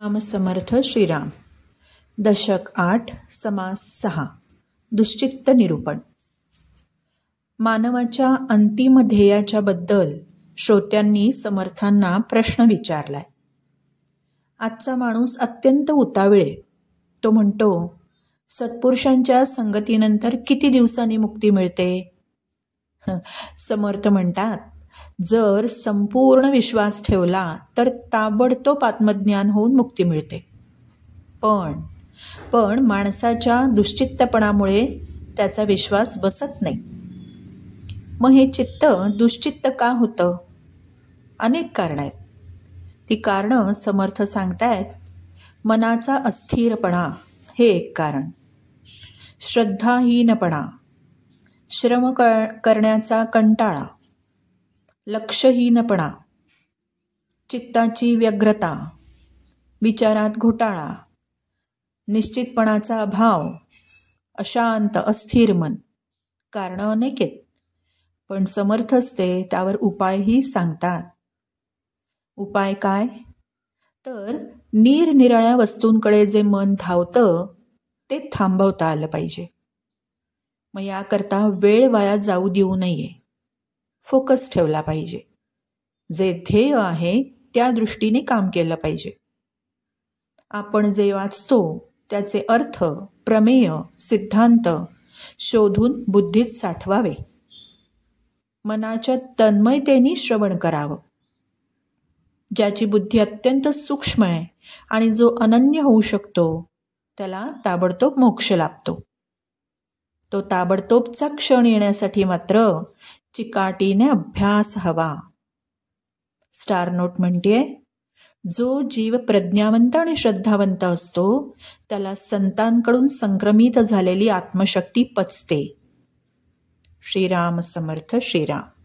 राम समर्थ श्रीराम. दशक 8 समास 6 दुश्चित्त निरूपण. मानवाच्या अंतिम ध्येयाच्या बद्दल श्रोत्यांनी समर्थांना प्रश्न विचारलाय. आजचा माणूस अत्यंत उतावीळ. तो म्हणतो, सत्पुरुषांच्या संगतीनंतर किती दिवसांनी मुक्ती मिळते? समर्थ म्हणतात, जर संपूर्ण विश्वास ठेवला तर ताबडतोब आत्मज्ञान होऊन मुक्ती मिळते. पण माणसाच्या दुश्चित्तपणामुळे त्याचा विश्वास बसत नाही. मग हे चित्त दुश्चित्त का होतं? अनेक कारणं आहेत. ती कारणं समर्थ सांगतायत. मनाचा अस्थिरपणा हे एक कारण, श्रद्धाहीनपणा, श्रम करण्याचा कंटाळा, लक्षहीनपणा, चित्ताची व्यग्रता, विचारात घोटाळा, निश्चितपणाचा अभाव, अशांत अस्थिर मन. कारणं अनेक आहेत, पण समर्थच ते त्यावर उपायही सांगतात. उपाय काय? तर निरनिराळ्या वस्तूंकडे जे मन धावतं ते थांबवता आलं पाहिजे. मग याकरता वेळ वाया जाऊ देऊ नये. फोकस ठेवला पाहिजे. जे ध्येय आहे त्या दृष्टीने काम केलं पाहिजे. आपण जे वाचतो त्याचे अर्थ, प्रमेय, सिद्धांत शोधून बुद्धीत साठवावे. मनाच्या तन्मयतेने श्रवण करावं. ज्याची बुद्धी अत्यंत सूक्ष्म आहे आणि जो अनन्य होऊ शकतो त्याला ताबडतोब मोक्ष लाभतो. तो ताबडतोबचा क्षण येण्यासाठी मात्र चिकाटीने अभ्यास हवा. स्टार नोट म्हणतेय, जो जीव प्रज्ञावंत आणि श्रद्धावंत असतो त्याला संतांकडून संक्रमित झालेली आत्मशक्ती पचते. श्रीराम समर्थ श्रीराम.